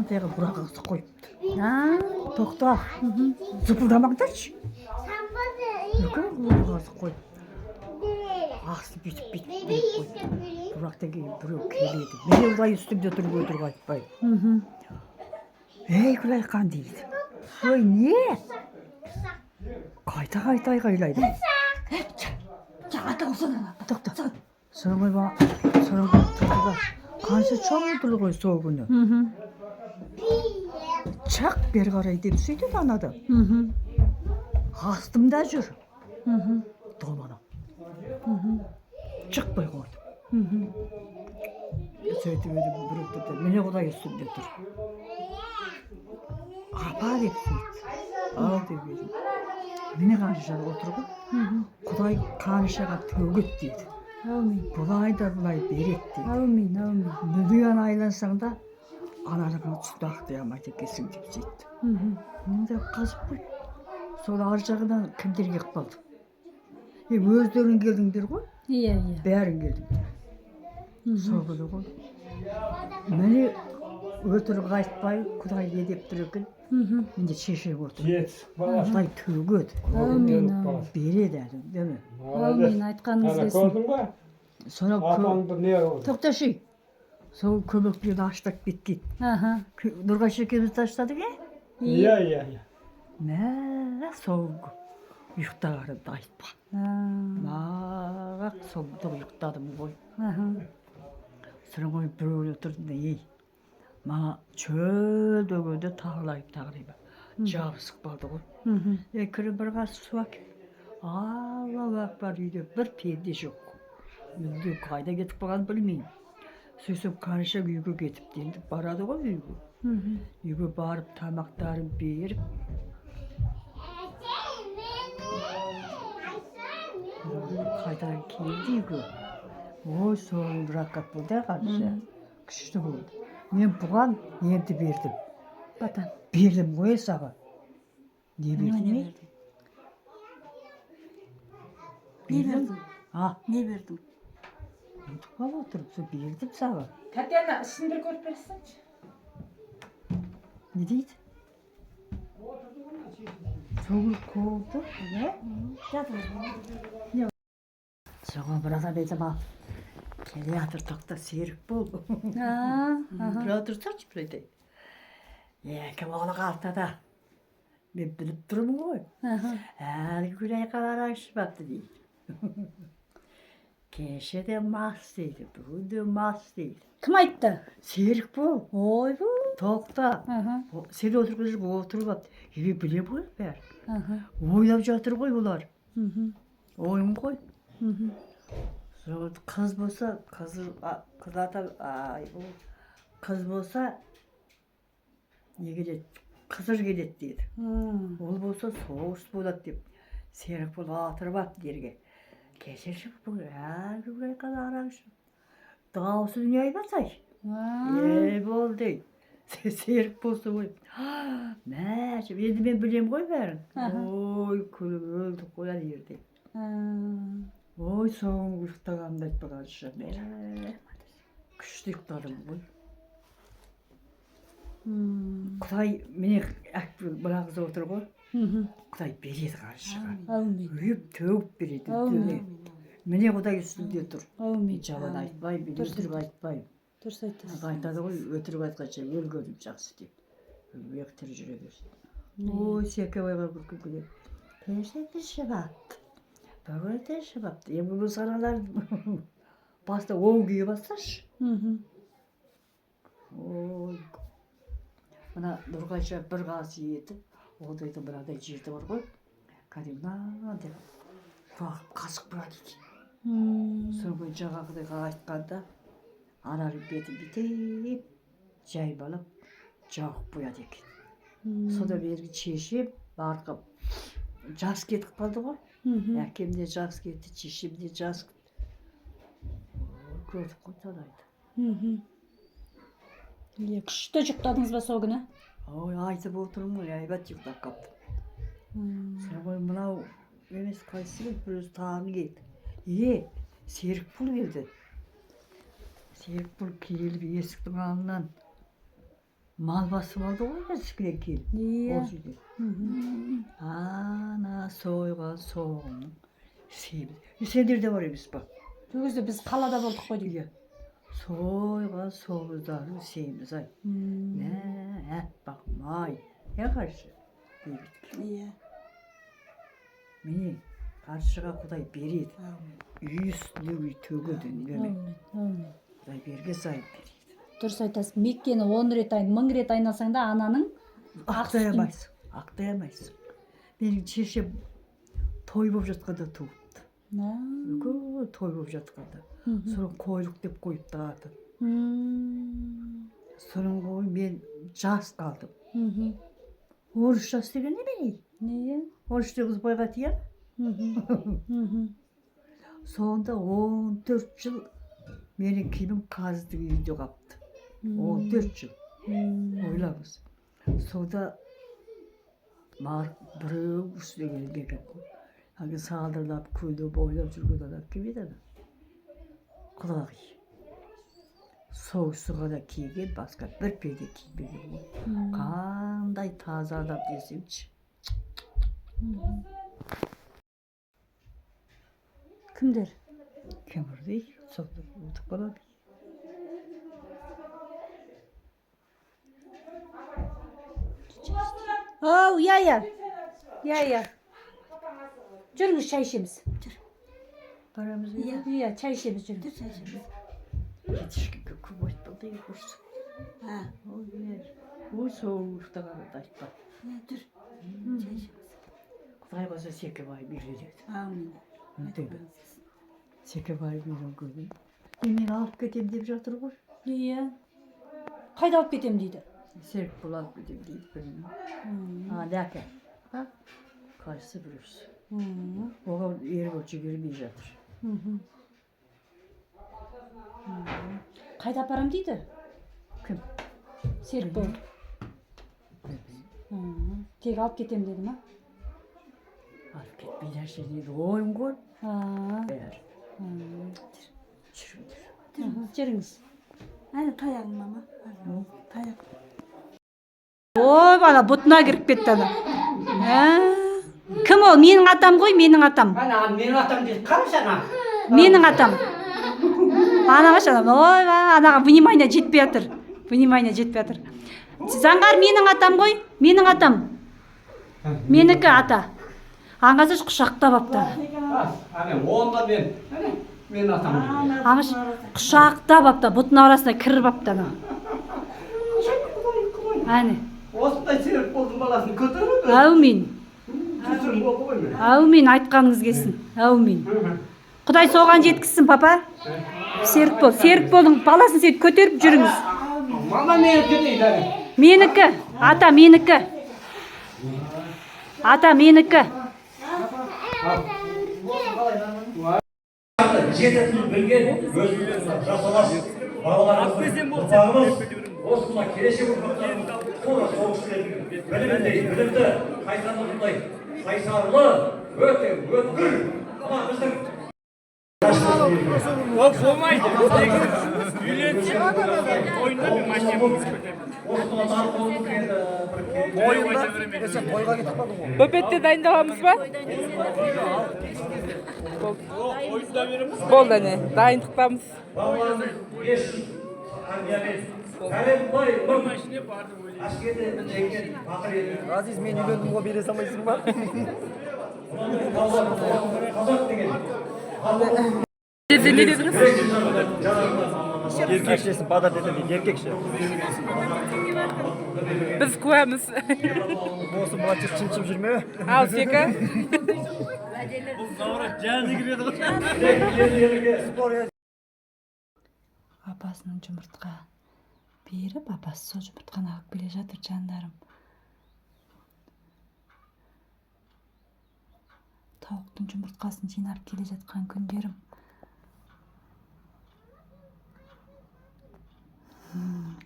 тегі бұрақ ағысы қойыпты. Тоқта, зыпылдамаңдаршы. Үлкен бұрақ ағысы қойыпты. Ақсы бүйтіп қойыпты. Бұрақтан кейін біреу келеді. Мен ұлай үстімде тұрып өтірік айтпай. Ей, Күлайқан дейді. Ой, не? Қайта айғайлайды. Жағата ұлсана. Тоқта. Соңғы тұрды. Қанша чоң тұрды ғой сол күні. Чақ бері қарай деп сөйтеді анады. Астымда жүр. Долмана. Шықпай қойды. Сөйтіп еді бір өтті. Мені Құдай үстімде тұр. Апа деп сөйтті. Ал деп еді. Мені қаншаға отыр ғой. Құдай қаншаға төгет дейді. Бұлай да бұлай берет дейді. Мүлген айлансаң да анарыңа тұстақ дейамайды екесің деп сөйтті. Мында қазып қой. Сол ар жағынан кімдерге қалды? Өздерің келдіңдер ғой? Иә. Бәрін келдіңдер. Сол күні ғой. Мені өтірік айтпай, Құдай не деп тұр екен? Менде шешек отыр. Құдай төгеді. Береді әлі, деме? Әумин, айтқаныңыз келсін. Көрдің ба? Атаңды не oldu? Тоқташы. Сол көмектерді аштап кеткен. Нұрғаш екеуміз таштадық, Иә. Мә, сол ұйықтағанымды айтпа. Мағақ солды ұйықтадым ғой. Сырың ғой біреулі тұрдың, ей. Маға чөл дөгенде тағылайып. Жабысық балды ғой. Кірі бір қасы су әке. Аллах акбар үйде бір пенде жоқ. Мүлде қайда кетіп қалғанын білмеймін. Сөйтсем қанша үйге кетіп енді барады ғой үйге. Үйге барып тамақтарын беріп. Қайдан келді үйге. Ой, соң рақат болды қанша. Күшті болды. Мен бұған енді бердім. Батан. Бердім ғой саған. Не бердім? Не бердің? Не бердің? Ұмытып қалып отырып, сол бердім саған. Татьяна, ішін бір көріп берсеңші. Не дейді? Соғыл қолды, не? Соған бір адам едім ал. Келе атыр тоқта серік бол. Бір отырсаңшы бір айтайын. Кім оғылы қалтада. Мен біліп тұрмын ғой. Әлгі Күлайқан араңшы бапты дейді. Кеше де мас дейді, бүгін де мас дейді. Кім айтты? Серік бол. Ой бұл. Тоқта. Сен отырып бапты. Білем ғой бәрі. Ойлап жатыр ғой олар. Ойым ғой. Қыз болса, қыз болса, не келеді? Қызыр келеді дейді. Ол болса соғыс болады деп. Серік бол атырып апты дерге. Кешірші бұл, Күлайқан араңшы. Дауысы не айтпасай? Бол дейді. Серік болса ғой. Мәшіп, енді мен білем ғой бәрін. Ой, күліп өлді қояды ерде. Ой, соң ұйықтағанымды айтпағаншы. Күшті ұйықтадым ғой. Құдай, міне бір ағызы отыр ғой. Құдай береді қаншыға. Үйіп төгіп береді. Міне Құдай үстінде тұр. Жалан айтпай, мен өтірік айтпай. Дұрыс айтасыз. Айтады ғой, өтірік айтқанша өлгенім жақсы деп. Өлмек тірі жүре берсін. Ой, Секебайға күлкі күледі. Першекті шыбапты. Бөгелді шыбапты. Емгі бұл саналар баста оң күйе басташы. Ой. Мына Нұрғайша бір қасы етіп, олдайды бұрадай жерді бар ғой. Кәдімнан деп қуақып қасық бұра дейді. Соңғы жағағыдайға айтқанда анарын бетін бітеп, жайбалып, жағып бұяды екен. Сода бергі шешем барқып, жас кетіп қалды ғой. Әкемде жас кетті, шешемде жас кетті. Көрдік қой талайды. Күшті жұқтадыңыз ба сол күні? Ой, айтып отырмын ғой, әйбат жұқтап қаптым. Соғай мынау емес қайсы келді, бір өзі тағын келді. Серік бұл келді. Серік бұл келіп есіктің алдынан Мал басып алды ғой кішкене келіп. Иә. Ол жерде. Ана сойған соғымның себебі. Сендер де бар емес па? Сол кезде біз қалада болдық қой деймін. Иә. Сойған соғыздардың себебі ай. Мә, аппақ-май. Я қаршы. Иә. Міне, қаршыға Құдай береді. Үй үстіне үй төгеді. Құдай берге сайып береді. Дұрыс айтасың. Меккені 10 рет 1000 рет айналсаң да ананың Ақтайамайсың. Ақтайамайсың. Менің шешем той болып жатқанда туыпты. Үлкен той болып жатқанда. Соның қойлық деп қойыпты атын. Соның ғой мен жас қалдым. 13 жас деген не берейін? Не? 13 9 бойға тия. Сонда 14 жыл менің киімім қаздың үйінде қапты. 14 жыл. Ойлаңыз. Сонда біреу үстіне келген ғой. Әлгі сағалдырлап көлді бойлап жүрген адам кім еді? Құлағи. Соғысы ғана киген, басқа бір перде киген ғой. Қандай таза адам десеңші. Кімдер? Кемір дей, соқты ұтып қалады. Оу, иә. Жүріңіз, шай ішеміз. Барамыз ба? Иә, чай ішеміз, жүріңіз. Ешкімге көп айтпады көрсін. Ой, соғылықты қарады айтпа. Құдай болса Секебай береді. Секебай берген. Мен алып кетем деп жатыр ғой. Иә. Қайда алып кетем дейді? Серік бұл алып кетем дейді білмеймін. Дәке. Қайсы бірірсі. Оған еріп жібермей жатыр. Қайда апарам дейді? Кім? Серік бол. Тек алып кетем деді ма? Алып кетпей нәрсе дейді ойым ғой. Бәрі. Жүріңіз. Әне таяғың мама. Таяқ. Ой, бала бұтына кіріп кетті ана. Кім ол? Менің атам ғой, менің атам. Ана менің атам дейді, қарасана. Менің атам. Анаға шанам. Ой, анаға внимание жетпей жатыр. Заңғар менің атам ғой, менің атам. Менікі ата. Аңғасы құшақтап апты. Ана онда мен атам дейді. Аңғаш құшақтап апты, бұтын арасына кіріп апты ана. Әне. Осындай серік болдың баласын көтереді. Әумин. Түсірім болды ғой мен. Әумин, айтқаныңыз келсін. Әумин. Құдай соған жеткізсін, папа. Серік бол. Серік болдың баласын сөйтіп көтеріп жүріңіз. Мама мені кетейді. Менікі. Ата менікі. Ата менікі. Жететінін білген өзіміз жасалас балаларымыздың ұрпағымыз осында келешек ұрпақтарымыз тура соғыс білімді, қайсарлығындай қайсарлы, өте өткір. Ана біздің болмайды. Үйленсе ойында бір машина Бөпетте дайындаламыз ба? Болды әне, дайындықтамыз. балаларымыз ешін тәрбиемен пәленбай әскерде жеңген батыр еді. Азиз, мен үйлендім ғой, бере салмайсың ба? Қазақ деген Не дедіңіз? Еркекшесін, бада деді мен, еркекші. Біз куәміз. Осы младший чым-чым жүрме? Ал сека? Апасының жұмыртқа беріп, апасы сол жұмыртқаны алып келе жатыр, жандарым. Тауықтың жұмыртқасын жинап келе жатқан күндерім.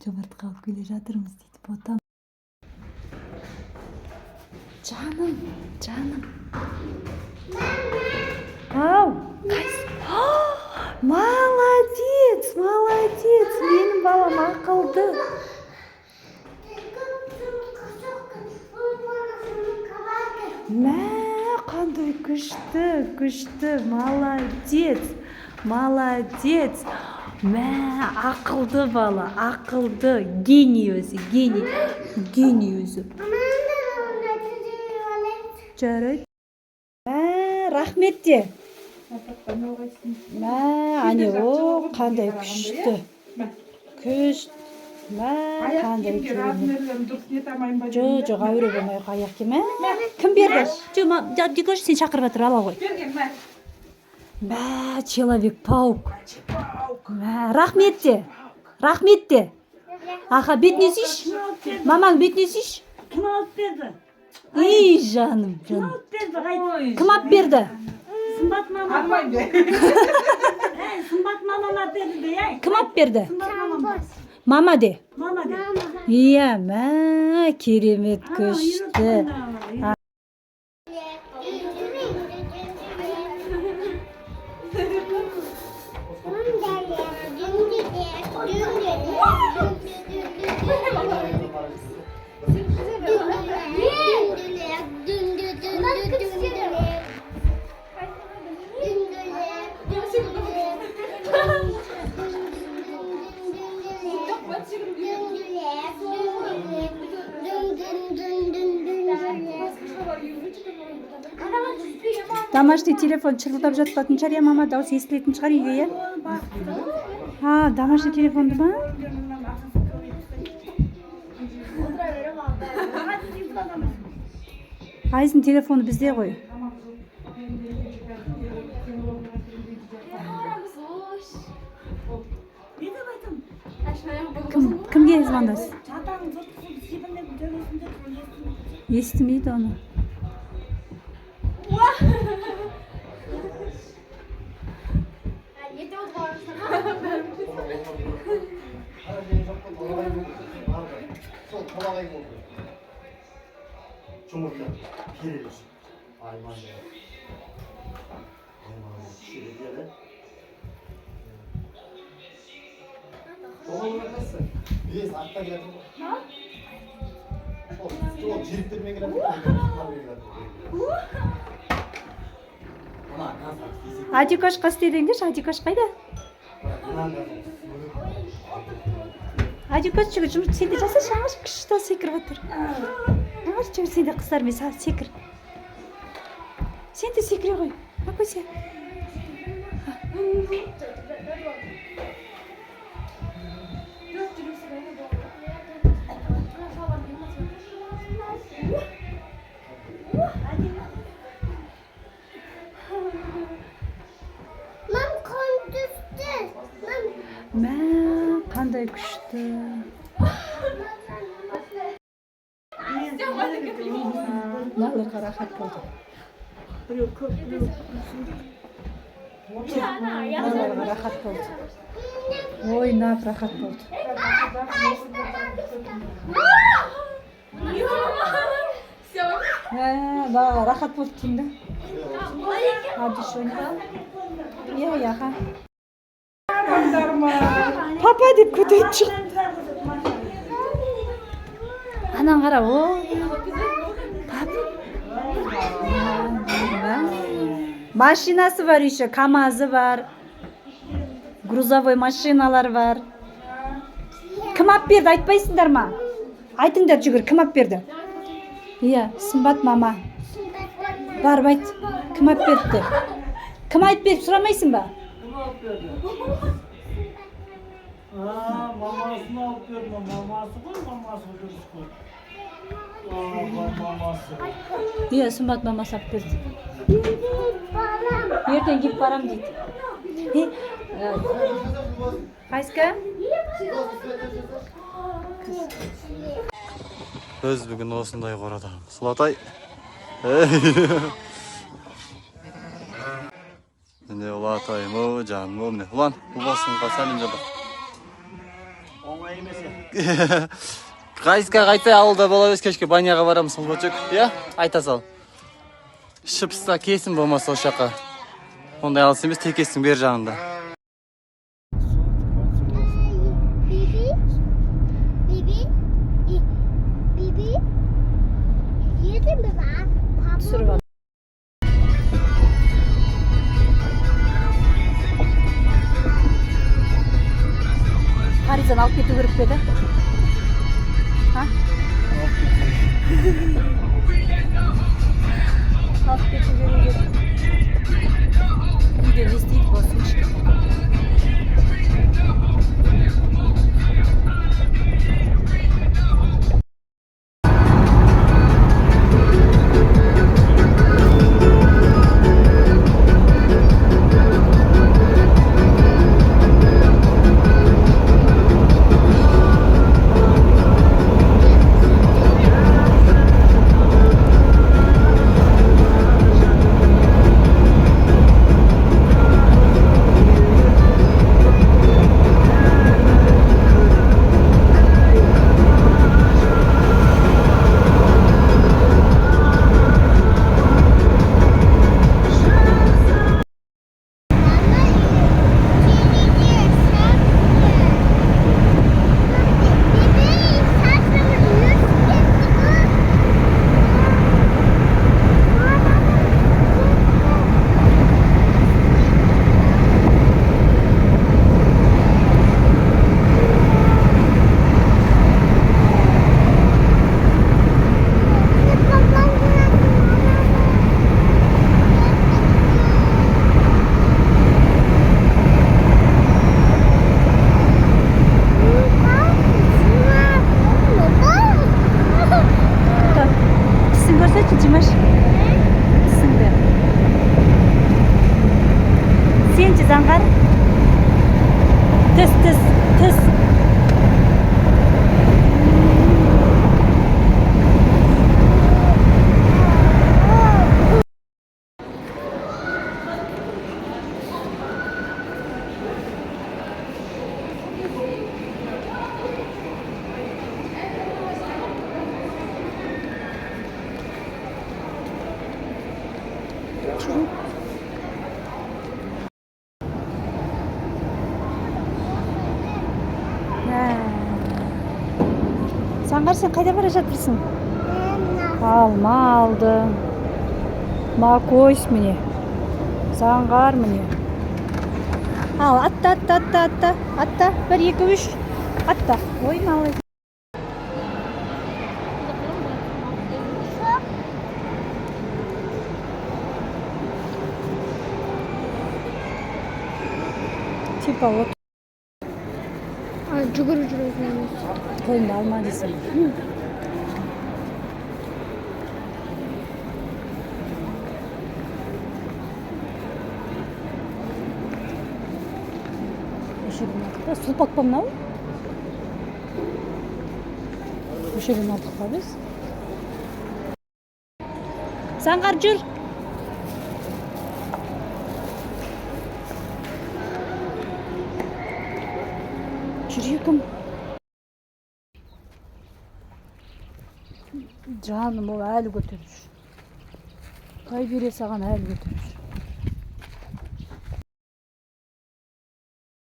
Жұмыртқа алып келе жатырмыз дейді ботам. Жаным. Ау, қайсы? Молодец, менің балам ақылды. күшті, молодец, молодец. Мә, ақылды бала, ақылды, гений өзі. Жарайды. Рахмет де. Мә, ане, о, қандай күшті. Мә, қандай керемет. Жоқ, әуре болмай қаяқ ке, мә. Кім берді? Жоқ, сен шақырып жатыр, ала ғой. Мә, Человек-паук. Мә, рахмет де. Аха, бетіне сүйш. Мамаң бетіне сүйш. Kim alıp verdi? Ей, жаным. Kim alıp verdi? Haydi. Кім ап берді? Sımbat mama. Sımbat mama verdi de ya. Кім ап берді? Sımbat mama. Мама де. Mama de. Иә, мә, керемет күшті. Домашний телефон шырылдап жатпатын шығар, я мама, дауыс естілетін шығар үйге, я? Домашний телефонды ма? Айзын телефоны бізде ғой. Кімге звондасыз? Естімейді оны. жұмыртқа береді. Айманды. Шереді. Бес атта келеді. Ол жиріктермен келеді. Адикош қас дедіңдеш, Адикош қайда? Адикош жүгі жұмырт сенде жаса шаңыш күшті секіріп отыр. Ағаш жүгі сенде қыздармен секір. Сен де секіре ғой. Акөсе. Мә, қандай күшті. Наларға рахат болды. Наларға рахат болды. Ойнап рахат болды. Рахат болды деймін да. Әбдіш ойнап. Яға. Папа деп көтейіп шығып. Анан қара, о. Машинасы бар еще, КамАЗы бар. Грузовой машиналар бар. Кім ап берді, айтпайсыңдар ма? Айтыңдар жүгір, кім ап берді? Иә, Сымбат мама. Барып айт, кім ап берді? Кім айтып беріп сұрамайсың ба? Мамасını alıp verme, maması koy, maması koy. Maması. Иә, Сымбат мамасы ап берді. Ертең кеп барам дейді. Қайсқа? Біз бүгін осындай қорадамыз. Сұлатай. Міне Ұлатай мұ, жан мұ, міне. Ұлан, ұлбасынға сәлем жолда. Оңай емес. Қайсқа ауылда бола өз кешке баняға барамыз Ұлбачок. Иә, айта сал. Шыпыста кесім болмаса осы жаққа. Ондай алыс емес, текестің бер жағында. Түсіріп ал. etmedi. Ha? Halk geçici. Bir de listeyip basmış. Cimaş. Şimdi. Sen çizen kar. Tıs tıs tıs. Sen kayda bара жатырсың? Алма алдым. Макойс міне. Заңғар міне. Ал, атта. Атта. 1, 2, 3. Атта. Ой, малый. Типа вот. Жүгіріп жүретін. Қолымды алма десем. Сұлпақ па мынау? Көшеден алдық па біз? Заңғар жүр. Жүрегім. Жаным, ол әлі көтеріп жүр. Қай бере саған әлі көтеріп жүр.